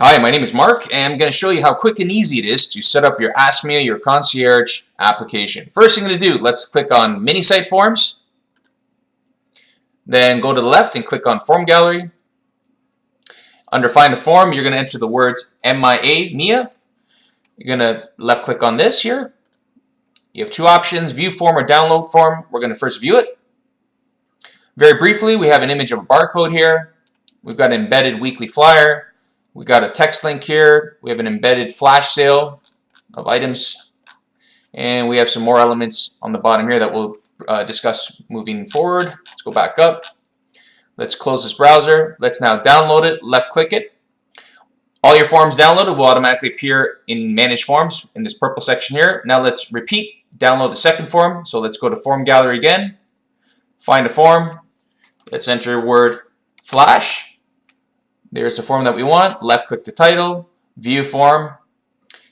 Hi, my name is Mark, and I'm going to show you how quick and easy it is to set up your AskMIA, your concierge application. First thing I'm going to do, let's click on Mini Site Forms. Then go to the left and click on Form Gallery. Under Find a Form, you're going to enter the words MIA. You're going to left click on this here. You have two options, View Form or Download Form. We're going to first view it. Very briefly, we have an image of a barcode here. We've got an embedded weekly flyer. We got a text link here. We have an embedded flash sale of items. And we have some more elements on the bottom here that we'll discuss moving forward. Let's go back up. Let's close this browser. Let's now download it. Left click it. All your forms downloaded will automatically appear in Manage Forms in this purple section here. Now let's repeat. Download the second form. So let's go to Form Gallery again. Find a form. Let's enter word flash. There's the form that we want. Left click the title, view form.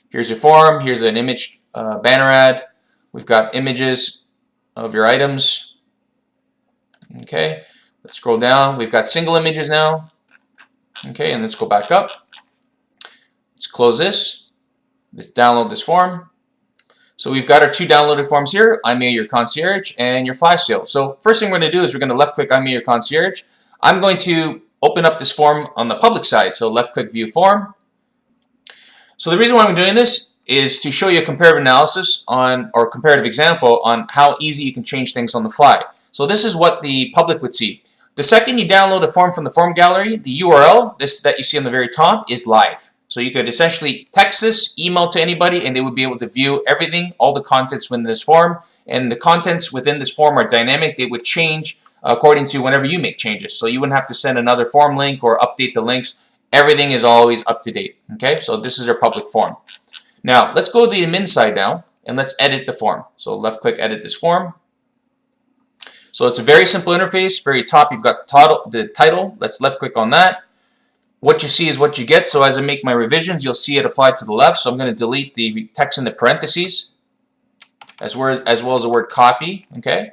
Here's your form. Here's an image banner ad. We've got images of your items. Okay, let's scroll down. We've got single images now. Okay, and let's go back up. Let's close this. Let's download this form. So we've got our two downloaded forms here, AskMIA Your Concierge and your flash sale. So first thing we're going to do is we're going to left click AskMIA Your Concierge. I'm going to open up this form on the public side, so left click View Form. So the reason why I'm doing this is to show you a comparative analysis on, or comparative example on how easy you can change things on the fly. So this is what the public would see. The second you download a form from the form gallery, the URL, this that you see on the very top, is live. So you could essentially text this, email to anybody, and they would be able to view everything, all the contents within this form. And the contents within this form are dynamic. They would change according to whenever you make changes. So you wouldn't have to send another form link or update the links. Everything is always up to date. Okay, so this is our public form. Now let's go to the admin side now and let's edit the form. So left click edit this form. So it's a very simple interface. Very top you've got the title. Let's left click on that. What you see is what you get. So as I make my revisions, you'll see it applied to the left. So I'm going to delete the text in the parentheses as well as the word copy. Okay.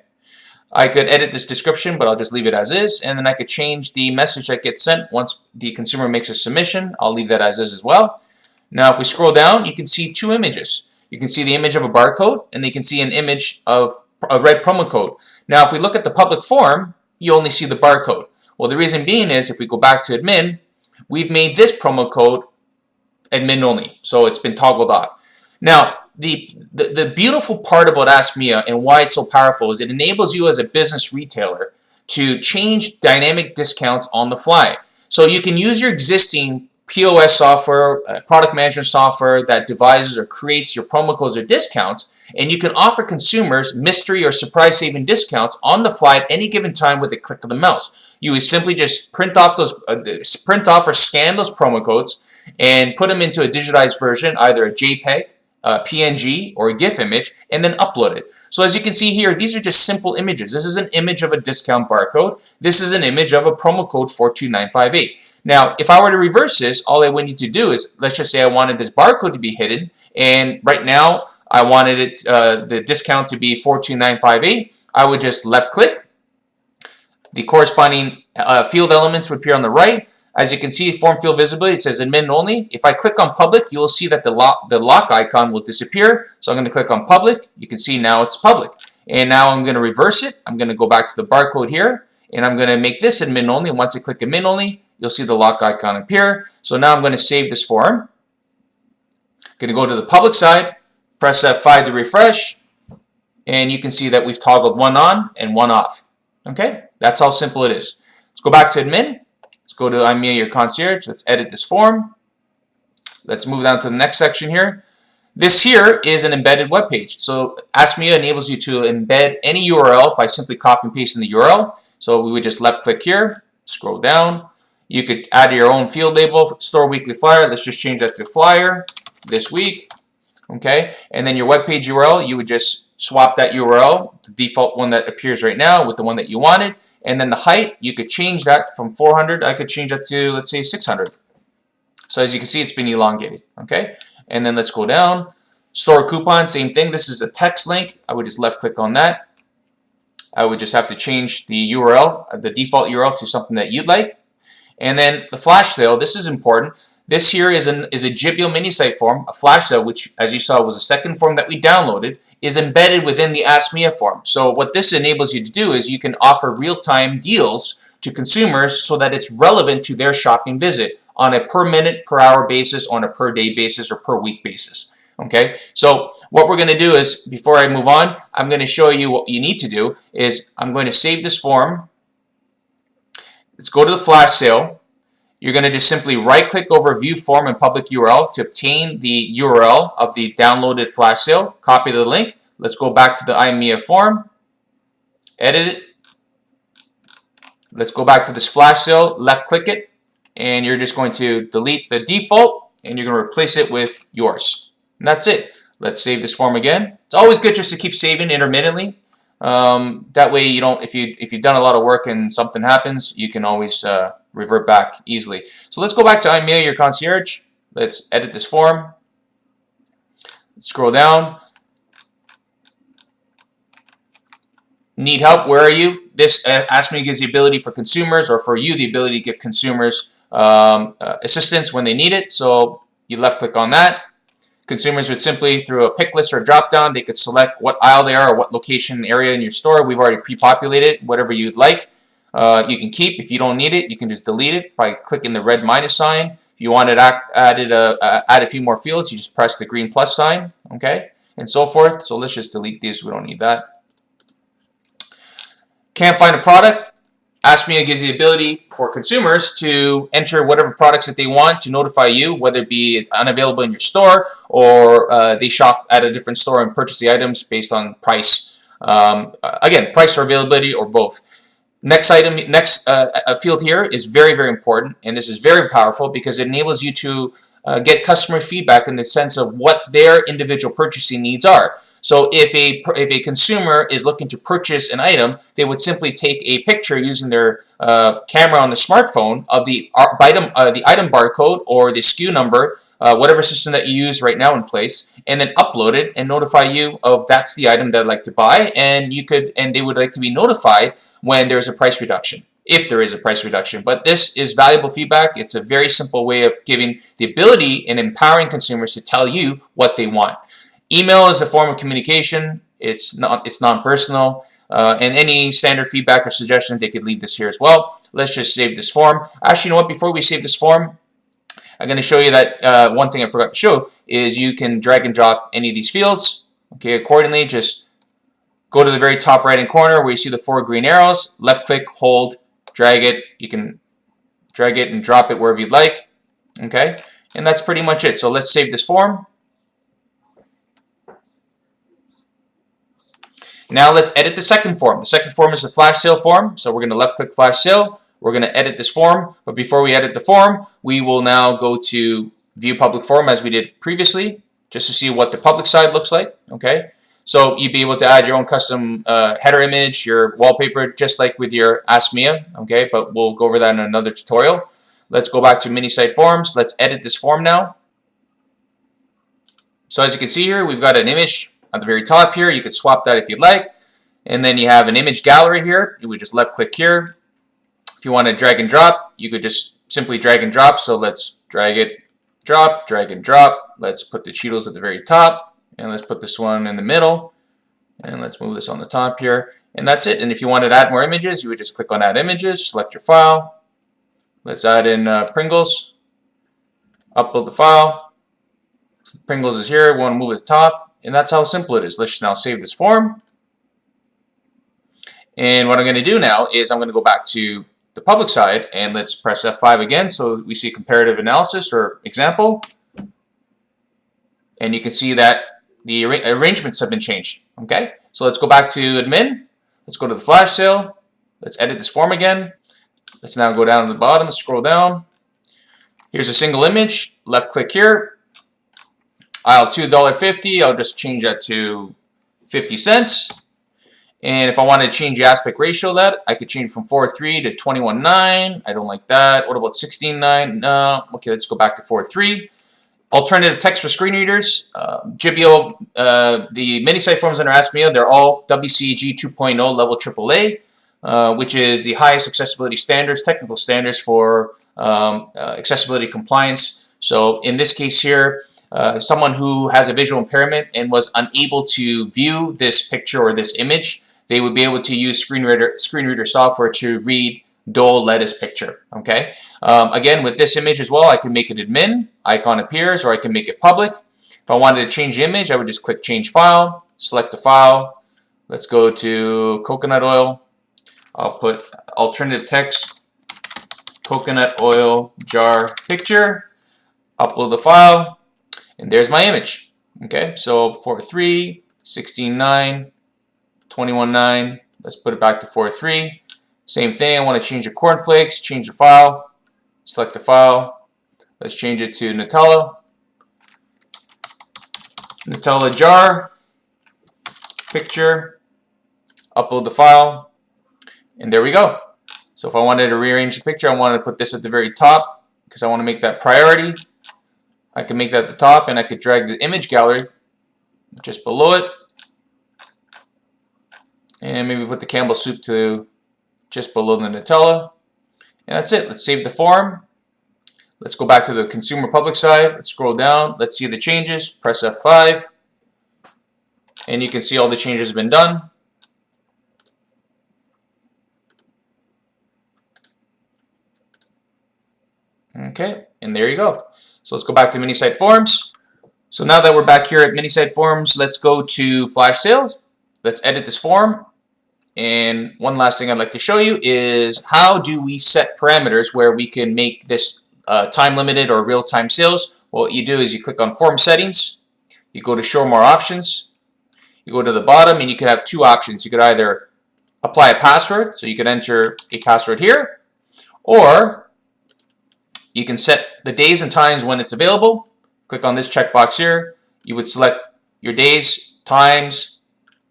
I could edit this description, but I'll just leave it as is, and then I could change the message that gets sent once the consumer makes a submission. I'll leave that as is as well. Now if we scroll down, you can see two images. You can see the image of a barcode, and you can see an image of a red promo code. Now if we look at the public form, you only see the barcode. Well, the reason being is if we go back to admin, we've made this promo code admin only, so it's been toggled off. Now the beautiful part about AskMIA and why it's so powerful is it enables you as a business retailer to change dynamic discounts on the fly. So you can use your existing POS software, product management software that devises or creates your promo codes or discounts, and you can offer consumers mystery or surprise saving discounts on the fly at any given time with a click of the mouse. You would simply just print off or scan those promo codes and put them into a digitized version, either a JPEG, a PNG, or a GIF image, and then upload it. So as you can see here, these are just simple images. This is an image of a discount barcode. This is an image of a promo code 42958. Now, if I were to reverse this, all I would need to do is, let's just say I wanted this barcode to be hidden, and right now I wanted it the discount to be 42958. I would just left click. The corresponding field elements would appear on the right. As you can see, form field visibility, it says admin only. If I click on public, you will see that the lock icon will disappear. So I'm going to click on public. You can see now it's public. And now I'm going to reverse it. I'm going to go back to the barcode here, and I'm going to make this admin only. And once I click admin only, you'll see the lock icon appear. So now I'm going to save this form. I'm going to go to the public side, press F5 to refresh, and you can see that we've toggled one on and one off. Okay, that's how simple it is. Let's go back to admin. Let's go to AskMIA Your Concierge. Let's edit this form. Let's move down to the next section here. This here is an embedded web page. So AskMIA enables you to embed any URL by simply copy and pasting the URL. So we would just left click here, scroll down. You could add your own field label, store weekly flyer. Let's just change that to flyer this week. Okay, and then your web page URL, you would just swap that URL, the default one that appears right now, with the one that you wanted. And then the height, you could change that from 400. I could change that to, let's say, 600. So as you can see, it's been elongated. Okay, and then let's go down. Store coupon, same thing. This is a text link. I would just left click on that. I would just have to change the URL, the default URL, to something that you'd like. And then the flash sale, this is important. This here is a Jibio mini site form, a flash sale, which, as you saw, was the second form that we downloaded, is embedded within the AskMIA form. So what this enables you to do is you can offer real-time deals to consumers so that it's relevant to their shopping visit on a per minute, per hour basis, on a per day basis, or per week basis. Okay, so what we're going to do is, before I move on, I'm going to show you what you need to do is I'm going to save this form. Let's go to the flash sale. You're going to just simply right-click over View Form and Public URL to obtain the URL of the downloaded flash sale. Copy the link. Let's go back to the AskMIA form. Edit it. Let's go back to this flash sale. Left-click it, and you're just going to delete the default, and you're going to replace it with yours. And that's it. Let's save this form again. It's always good just to keep saving intermittently. That way, you don't. If you've done a lot of work and something happens, you can always revert back easily. So let's go back to AskMIA, your concierge. Let's edit this form. Scroll down. Need help? Where are you? This AskMIA gives the ability for consumers, or for you, the ability to give consumers assistance when they need it. So you left-click on that. Consumers would simply, through a pick list or a drop-down, they could select what aisle they are or what location area in your store. We've already pre-populated whatever you'd like. You can keep. If you don't need it, you can just delete it by clicking the red minus sign. If you wanted to add a few more fields, you just press the green plus sign, okay, and so forth. So let's just delete these. We don't need that. Can't find a product? AskMIA gives the ability for consumers to enter whatever products that they want to notify you, whether it be unavailable in your store or they shop at a different store and purchase the items based on price. Again, price or availability or both. Next item, field here is very, very important, and this is very powerful because it enables you to get customer feedback in the sense of what their individual purchasing needs are. So if a consumer is looking to purchase an item, they would simply take a picture using their camera on the smartphone of the item barcode or the SKU number, whatever system that you use right now in place, and then upload it and notify you of that's the item that I'd like to buy, and they would like to be notified when there's a price reduction, if there is a price reduction. But this is valuable feedback. It's a very simple way of giving the ability and empowering consumers to tell you what they want. Email is a form of communication. It's non-personal, and any standard feedback or suggestion, they could leave this here as well. Let's just save this form. Actually, you know what? Before we save this form, I'm going to show you that one thing I forgot to show is you can drag and drop any of these fields. Okay, accordingly, just go to the very top right-hand corner where you see the 4 green arrows. Left-click, hold, drag it. You can drag it and drop it wherever you'd like. Okay, and that's pretty much it. So let's save this form. Now let's edit the second form. The second form is a flash sale form. So we're going to left-click flash sale. We're going to edit this form. But before we edit the form, we will now go to view public form as we did previously, just to see what the public side looks like. Okay. So you'd be able to add your own custom header image, your wallpaper, just like with your AskMIA. Okay. But we'll go over that in another tutorial. Let's go back to mini site forms. Let's edit this form now. So as you can see here, we've got an image at the very top here. You could swap that if you'd like. And then you have an image gallery here. You would just left click here. If you want to drag and drop, you could just simply drag and drop. So let's drag it, drag and drop. Let's put the Cheetos at the very top. And let's put this one in the middle. And let's move this on the top here. And that's it. And if you wanted to add more images, you would just click on add images, select your file. Let's add in Pringles. Upload the file. Pringles is here. We want to move it to the top. And that's how simple it is. Let's now save this form. And what I'm going to do now is I'm going to go back to the public side and let's press F5 again so we see comparative analysis or example. And you can see that the arrangements have been changed. Okay, so let's go back to admin. Let's go to the flash sale. Let's edit this form again. Let's now go down to the bottom, scroll down. Here's a single image. Left click here. Aisle $2.50, I'll just change that to 50 cents. And if I wanted to change the aspect ratio of that, I could change from 4:3 to 21:9. I don't like that. What about 16:9? No. Okay, let's go back to 4:3. Alternative text for screen readers. Jibio, the mini site forms under AskMIA, they're all WCAG 2.0 level AAA, which is the highest accessibility standards, technical standards for accessibility compliance. So in this case here, someone who has a visual impairment and was unable to view this picture or this image, they would be able to use screen reader software to read Dole lettuce picture. Okay. Again, with this image as well, I can make it admin, icon appears, or I can make it public. If I wanted to change the image, I would just click change file, select the file. Let's go to coconut oil. I'll put alternative text, coconut oil jar picture, upload the file, and there's my image. Okay, so 4.3, 16.9, 21.9. Let's put it back to 4.3. Same thing, I want to change the cornflakes, change the file, select the file. Let's change it to Nutella. Nutella jar, picture, upload the file, and there we go. So if I wanted to rearrange the picture, I wanted to put this at the very top because I want to make that priority. I can make that at the top, and I could drag the image gallery just below it, and maybe put the Campbell soup to just below the Nutella, and that's it. Let's save the form. Let's go back to the consumer public side. Let's scroll down. Let's see the changes. Press F5, and you can see all the changes have been done. Okay, and there you go. So let's go back to mini site forms. So now that we're back here at mini site forms, let's go to flash sales. Let's edit this form. And one last thing I'd like to show you is how do we set parameters where we can make this time limited or real-time sales. Well, what you do is you click on form settings, you go to show more options, you go to the bottom, and you can have two options. You could either apply a password, so you could enter a password here, or you can set the days and times when it's available. Click on this checkbox here. You would select your days, times,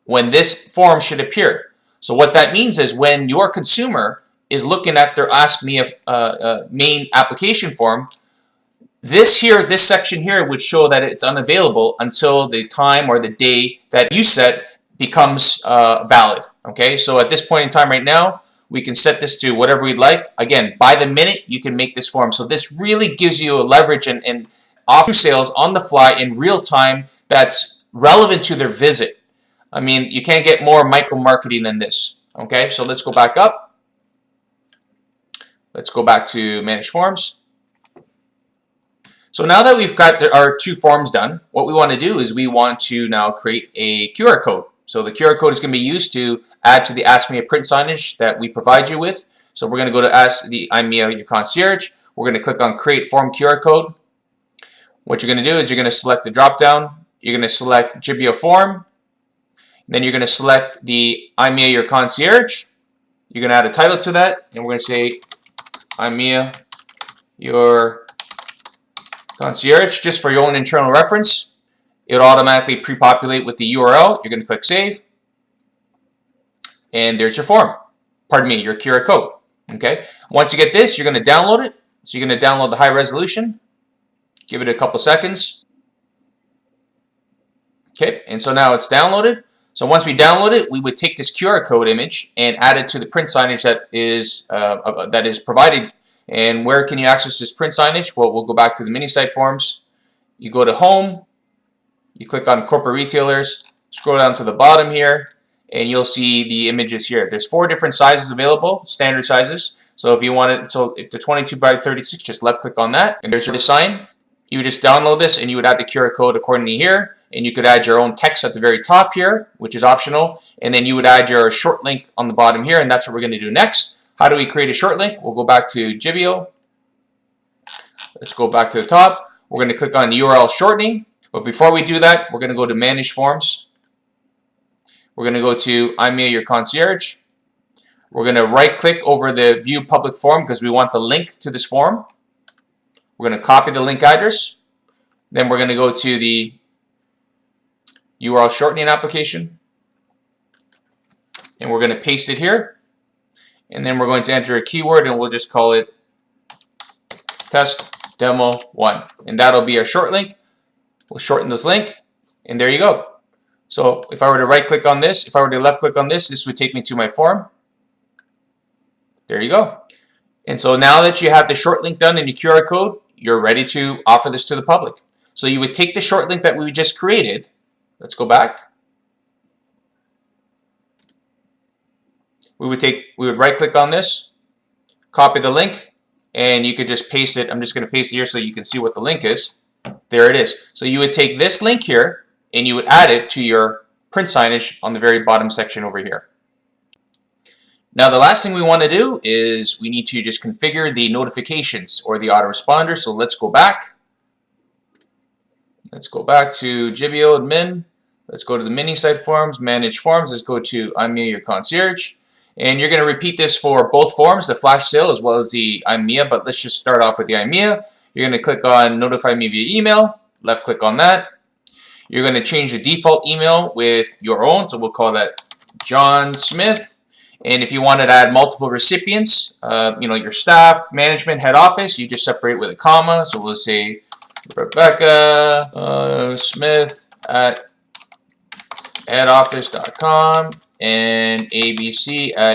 when this form should appear. So what that means is when your consumer is looking at their AskMIA main application form, this section here would show that it's unavailable until the time or the day that you set becomes valid. Okay, so at this point in time right now, we can set this to whatever we'd like. Again, by the minute, you can make this form. So this really gives you a leverage and offer sales on the fly in real time that's relevant to their visit. I mean, you can't get more micro marketing than this. Okay, so let's go back up. Let's go back to manage forms. So now that we've got our two forms done, what we want to do is we want to now create a QR code. So the QR code is going to be used to add to the AskMIA print signage that we provide you with. So we're going to go to AskMIA Your Concierge. We're going to click on Create Form QR Code. What you're going to do is you're going to select the drop down. You're going to select Jibio Form. Then you're going to select the AskMIA Your Concierge. You're going to add a title to that, and we're going to say AskMIA Your Concierge, just for your own internal reference. It'll automatically pre-populate with the URL. You're going to click Save, and there's your form. Pardon me, your QR code. Okay. Once you get this, you're going to download it. So you're going to download the high resolution. Give it a couple seconds. Okay, and so now it's downloaded. So once we download it, we would take this QR code image and add it to the print signage that is provided. And where can you access this print signage? Well, we'll go back to the mini site forms. You go to Home. You click on Corporate Retailers. Scroll down to the bottom here, and you'll see the images here. There's 4 different sizes available, standard sizes. So if you want it, so if the 22 by 36, just left click on that, and there's your design. You would just download this, and you would add the QR code accordingly here. And you could add your own text at the very top here, which is optional. And then you would add your short link on the bottom here, and that's what we're going to do next. How do we create a short link? We'll go back to Jibio. Let's go back to the top. We're going to click on URL shortening. But before we do that, we're going to go to Manage Forms. We're going to go to AskMIA Your Concierge. We're going to right-click over the View Public Form because we want the link to this form. We're going to copy the link address. Then we're going to go to the URL shortening application. And we're going to paste it here. And then we're going to enter a keyword, and we'll just call it Test Demo 1. And that'll be our short link. We'll shorten this link, and there you go. So if I were to right click on this, if I were to left click on this, this would take me to my form. There you go. And so now that you have the short link done and your QR code, you're ready to offer this to the public. So you would take the short link that we just created. Let's go back. We would right click on this, copy the link, and you could just paste it. I'm just going to paste it here so you can see what the link is. There it is. So you would take this link here and you would add it to your print signage on the very bottom section over here. Now the last thing we want to do is we need to just configure the notifications or the autoresponder. So let's go back. Let's go back to Jibio admin. Let's go to the mini site forms, manage forms. Let's go to AskMIA your concierge. And you're going to repeat this for both forms, the flash sale as well as the AskMIA, but let's just start off with the AskMIA. You're going to click on notify me via email, left click on that. You're going to change the default email with your own, so we'll call that John Smith. And if you wanted to add multiple recipients, your staff, management, head office, you just separate with a comma. So we'll say Rebecca Smith at headoffice.com and abc@email.com,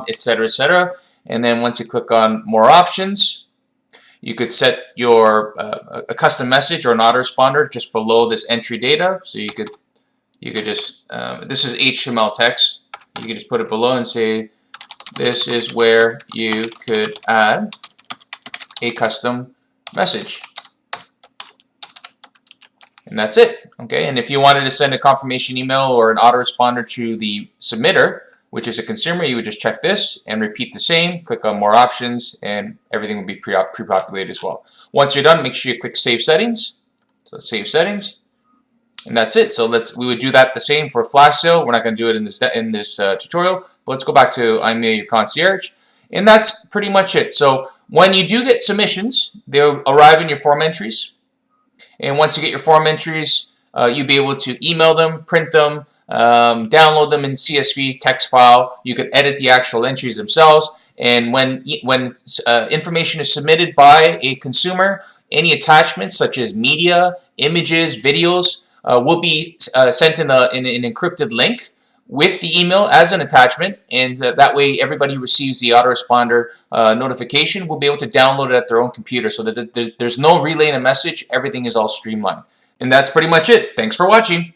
etc., etc. And then once you click on more options, you could set your a custom message or an autoresponder just below this entry data. So you could just this is HTML text. You can just put it below and say this is where you could add a custom message. And that's it. Okay, and if you wanted to send a confirmation email or an autoresponder to the submitter, which is a consumer, you would just check this and repeat the same, click on more options, and everything will be pre-populated as well. Once you're done, make sure you click Save Settings. So save settings, and that's it. So we would do that the same for flash sale. We're not going to do it in this tutorial, but let's go back to AskMIA your concierge, and that's pretty much it. So when you do get submissions, they'll arrive in your form entries. And once you get your form entries, you'll be able to email them, print them, download them in CSV text file. You could edit the actual entries themselves. And when information is submitted by a consumer, any attachments such as media, images, videos will be sent in an encrypted link with the email as an attachment, and that way everybody who receives the autoresponder notification will be able to download it at their own computer, so that there's no relaying a message. Everything is all streamlined. And that's pretty much it. Thanks for watching.